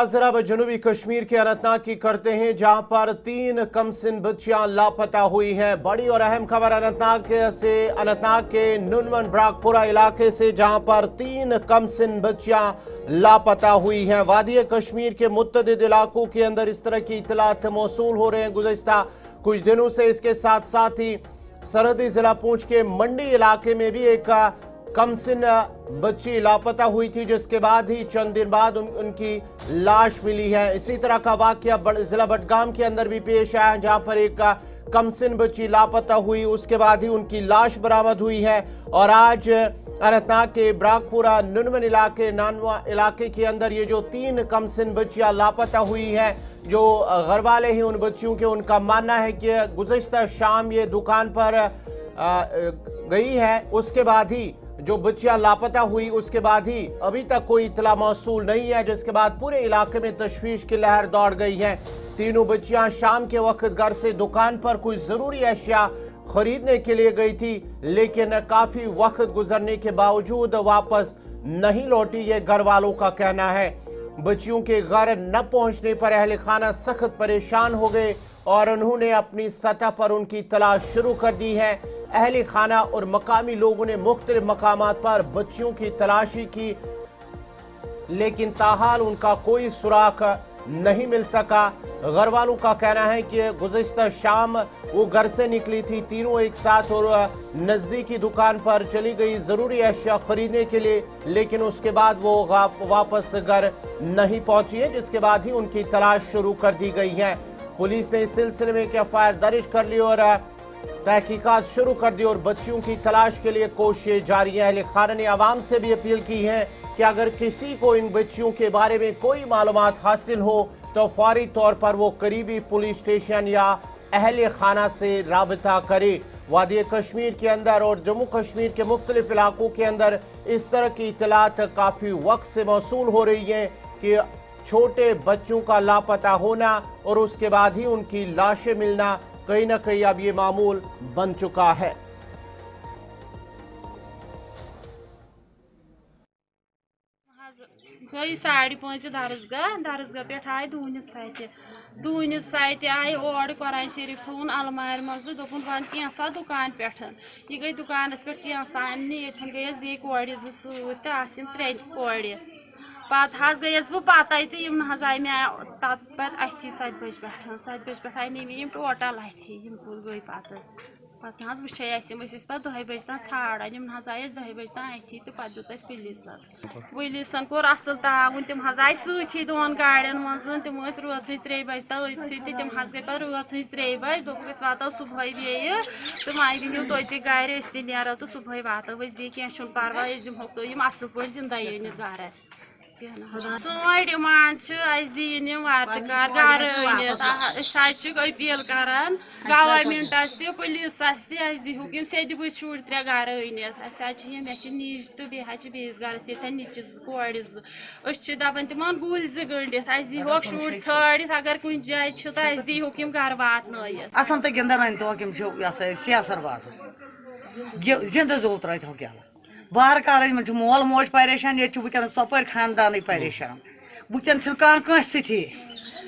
आगाज जरा जनूबी कश्मीर के अनंतनाग की करते हैं, जहां पर 3 कमसिन बच्चियां लापता हुई हैं। बड़ी और अहम खबर अनंतनाग के नुनवन ब्राकपुरा इलाके से, जहां पर 3 कमसिन बच्चियां लापता हुई हैं। वादी कश्मीर के मुत्तदिद इलाकों के अंदर इस तरह की इतलात मौसूल हो रहे हैं गुज़िश्ता कुछ दिनों से। इसके साथ साथ ही सरहदी जिला पूंछ के मंडी इलाके में भी एक कमसिन बच्ची लापता हुई थी, जिसके बाद ही चंद दिन बाद उनकी लाश मिली है। इसी तरह का वाकया जिला बडगाम के अंदर भी पेश आया, जहां पर एक कमसिन बच्ची लापता हुई, उसके बाद ही उनकी लाश बरामद हुई है। और आज अनंतनाग के ब्राकपुरा नुनवन इलाके नानवा इलाके के अंदर ये जो 3 कमसिन बच्चियां लापता हुई हैं, जो घर वाले हैं उन बच्चियों के, उनका मानना है कि गुज़िश्ता शाम ये दुकान पर गई है, उसके बाद ही जो बच्चियां लापता हुई, उसके बाद ही अभी तक कोई इतला मौसूल नहीं है, जिसके बाद पूरे इलाके में तशवीश की लहर दौड़ गई है। तीनों बच्चियां शाम के वक्त घर से दुकान पर कोई जरूरी अशिया खरीदने के लिए गई थी, लेकिन काफी वक्त गुजरने के बावजूद वापस नहीं लौटी, ये घर वालों का कहना है। बच्चियों के घर न पहुंचने पर अहले खाना सख्त परेशान हो गए और उन्होंने अपनी सतह पर उनकी तलाश शुरू कर दी है। अहले खाना और मकामी लोगों ने मुख्तलिफ मकामात पर बच्चियों की तलाशी की, लेकिन ताहाल उनका कोई सुराग नहीं मिल सका। घर वालों का कहना है कि गुज़िश्ता शाम वो घर से निकली थी तीनों एक साथ और नज़दीकी दुकान पर चली गई ज़रूरी अशिया खरीदने के लिए, लेकिन उसके बाद वो वापस घर नहीं पहुंची है, जिसके बाद ही उनकी तलाश शुरू कर दी गई है। पुलिस ने इस सिलसिले में एफआईआर दर्ज कर ली और तहकीकात शुरू कर दी और बच्चियों की तलाश के लिए कोशिशें जारी है। अहले खाना ने आवाम से भी अपील की है कि अगर किसी को इन बच्चियों के बारे में कोई मालूमात हासिल हो तो फौरी तौर पर वो करीबी पुलिस स्टेशन या अहले खाना से राबता करे। वादी कश्मीर के अंदर और जम्मू कश्मीर के मुख्तलिफ इलाकों के अंदर इस तरह की इतलात काफ़ी वक्त से मौसूल हो रही हैं कि छोटे बच्चों का लापता होना और उसके बाद ही उनकी लाशें मिलना कहीं ना कहीं अब ये मामूल बन चुका है। गई 5:30 दरसगाह पे आए दूनिस सत आए और कुरान शरीफ थोन अलमार मज दोपन वन कैसा दुकान पे यह गई दुकानस पे कैसा अन्ने ये गई बे कोड़ सम 3 कोड़ पत गई बह पत तो आए मे तथ अथी 7 बजे पे आए नमी टोटल अथी गई पत वुचे पे 10 बजे तक ाड़ान आए 10 बजे तक अथी तो पे दुत पुलिसन कोर असल ताउन तम आए सी दोन गाड़ियों मज तम रात 3 बजे तक तम गई पे रात 3 बजे दोप वातो सुबह बे तो माय दिनो तुम गर नो तो सुबह वातो बे क्या पर्वा दिमो तुम असल पे जिंदा अनित गर सोन डिमांड दिन वारतकार गर अनित अपील करान गवर्नमेंटस पुलिसस दिहुक सेद बुत शुर 3 गर अनित मे नीच तो बेस गरस ये नीच कोड़ दपान तम गुल 2 गंडित दिहोक शुर ाड़ित अगर कुछ जाए तो दिहुक गर वात असन तो गिंदन तो सियासर बाज जिंद जो त्र बाहर कार मोल मोज परेशान ये वनस सपर खानदान परेशान वनकन सि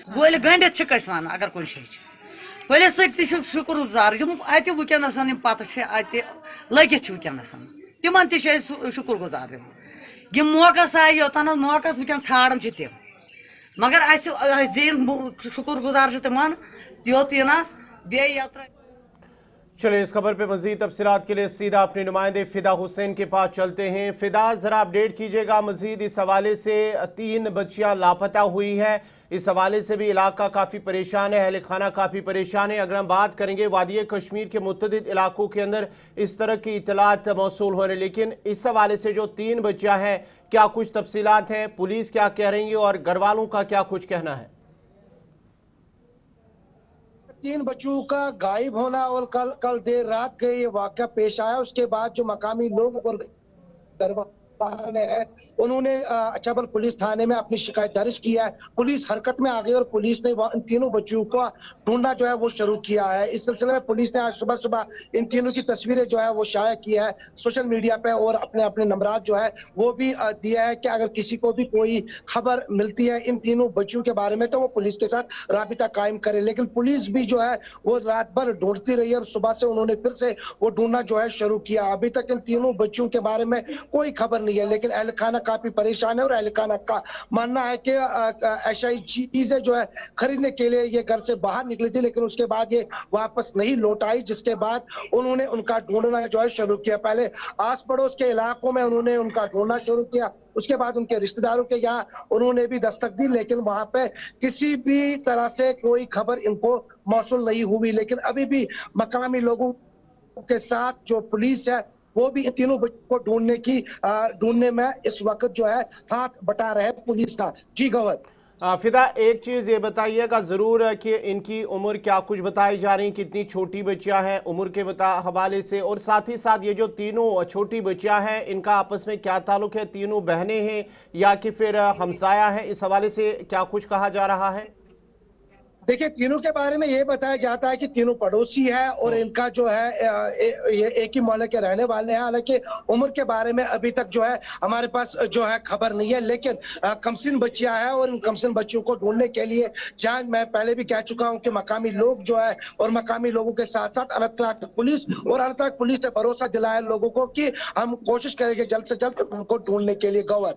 गोल गंडित वन अगर कुछ पुलिस शुक्र गुजार अत वनस पत लगित वनस तिमन शुक्र गुजार यम मौकस आए योतन मौकस वनकन ाड़न तम मगर शुक्र गुजार तिमन योत यनस बे चलिए इस खबर पे मजीद तफसीलात के लिए सीधा अपने नुमाइंदे फिदा हुसैन के पास चलते हैं। फिदा, जरा अपडेट कीजिएगा मजीद इस हवाले से। 3 बच्चियां लापता हुई हैं, इस हवाले से भी इलाका काफ़ी परेशान है, अहले खाना काफ़ी परेशान है। अगर हम बात करेंगे वादी कश्मीर के मुतअद्दिद इलाकों के अंदर इस तरह की इतलात मौसूल हो रही, लेकिन इस हवाले से जो 3 बच्चियां हैं, क्या कुछ तफसीलात हैं, पुलिस क्या कह रही है और घर वालों का क्या कुछ कहना है? 3 बच्चों का गायब होना और कल देर रात के ये वाक़या पेश आया। उसके बाद जो मकामी लोग और घर वाले हैं, उन्होंने अछाबल पुलिस थाने में अपनी शिकायत दर्ज किया है। पुलिस हरकत में आ गई और पुलिस ने इन तीनों बच्चों को ढूंढना जो है वो शुरू किया है। इस सिलसिले में पुलिस ने आज सुबह सुबह इन तीनों की तस्वीरें जो है वो शाया किया है सोशल मीडिया पे, और अपने अपने नंबरात जो है वो भी दिया है कि अगर किसी को भी कोई खबर मिलती है इन तीनों बच्चों के बारे में तो वो पुलिस के साथ राबिता कायम करे। लेकिन पुलिस भी जो है वो रात भर ढूंढती रही और सुबह से उन्होंने फिर से वो ढूंढना जो है शुरू किया। अभी तक इन तीनों बच्चों के बारे में कोई खबर नहीं है, लेकिन अहल खाना काफी परेशान है और अहल खाना का मानना है कि ऐसी चीजें जो है खरीदने के लिए ये घर से बाहर निकली थी, लेकिन उसके बाद ये वापस नहीं लौट आई, जिसके बाद उन्होंने उनका ढूंढना जो है शुरू किया। पहले आस पड़ोस के इलाकों में उन्होंने उनका ढूंढना शुरू किया, उसके बाद उनके रिश्तेदारों के यहाँ उन्होंने भी दस्तक दी, लेकिन वहां पे किसी भी तरह से कोई खबर इनको मौसूल नहीं हुई। लेकिन अभी भी मकामी लोगों के साथ जो पुलिस है वो भी इन तीनों बच्चों को ढूंढने में इस वक्त जो है हाथ बटा रहे पुलिस का। जी गौर। फिदा, एक चीज़ ये बताइएगा ज़रूर कि इनकी उम्र क्या कुछ बताई जा रही, कितनी छोटी बच्चियां हैं उम्र के हवाले से, और साथ ही साथ ये जो तीनों छोटी बच्चियां हैं इनका आपस में क्या ताल्लुक है, तीनों बहनें हैं या कि फिर हमसाया है, इस हवाले से क्या कुछ कहा जा रहा है? देखिए, तीनों के बारे में ये बताया जाता है कि तीनों पड़ोसी है और इनका जो है ये एक ही मोहल्ले के रहने वाले हैं। हालांकि उम्र के बारे में अभी तक जो है हमारे पास जो है खबर नहीं है, लेकिन कमसिन बच्चियां हैं और इन कमसिन बच्चियों को ढूंढने के लिए जहां मैं पहले भी कह चुका हूं कि मकामी लोग जो है और मकामी लोगों के साथ साथ अनंतनाग पुलिस ने भरोसा दिलाया लोगों को कि हम कोशिश करेंगे जल्द से जल्द उनको ढूंढने के लिए। गौर,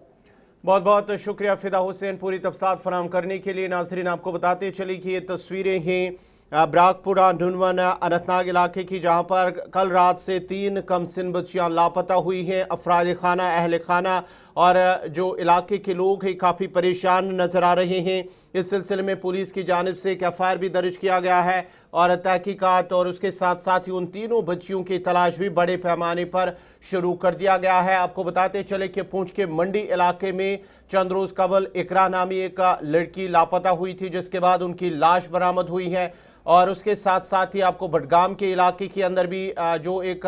बहुत बहुत शुक्रिया फिदा हुसैन पूरी तफसीलात फराहम करने के लिए। नाजरीन, आपको बताते चली कि ये तस्वीरें हैं ब्राकपुरा नुनवन अनंतनाग इलाके की, जहां पर कल रात से 3 कमसिन बच्चियां लापता हुई हैं। अफराद खाना, अहल खाना और जो इलाके के लोग हैं काफ़ी परेशान नज़र आ रहे हैं। इस सिलसिले में पुलिस की जानिब से एक एफआईआर भी दर्ज किया गया है और तहकीकात और उसके साथ साथ ही उन तीनों बच्चियों की तलाश भी बड़े पैमाने पर शुरू कर दिया गया है। आपको बताते चले कि पुंछ के मंडी इलाके में चंद रोज़ कबल इकरा नामी एक लड़की लापता हुई थी, जिसके बाद उनकी लाश बरामद हुई है। और उसके साथ साथ ही आपको बडगाम के इलाके के अंदर भी जो एक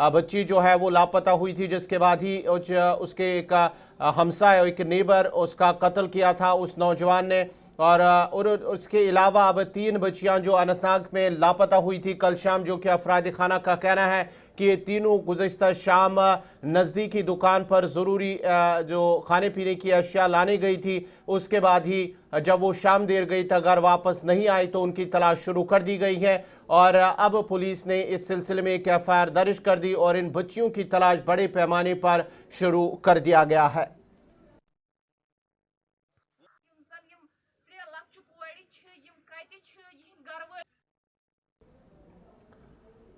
बच्ची जो है वो लापता हुई थी, जिसके बाद ही उसके एक हमसाया, एक नेबर, उसका कत्ल किया था उस नौजवान ने। और उसके अलावा अब 3 बच्चियां जो अनंतनाग में लापता हुई थी कल शाम, जो कि अफराद खाना का कहना है कि ये तीनों गुज़श्ता शाम नज़दीकी दुकान पर ज़रूरी जो खाने पीने की अशिया लाने गई थी, उसके बाद ही जब वो शाम देर गई तक घर वापस नहीं आई तो उनकी तलाश शुरू कर दी गई है। और अब पुलिस ने इस सिलसिले में एक एफआईआर दर्ज कर दी और इन बच्चियों की तलाश बड़े पैमाने पर शुरू कर दिया गया है।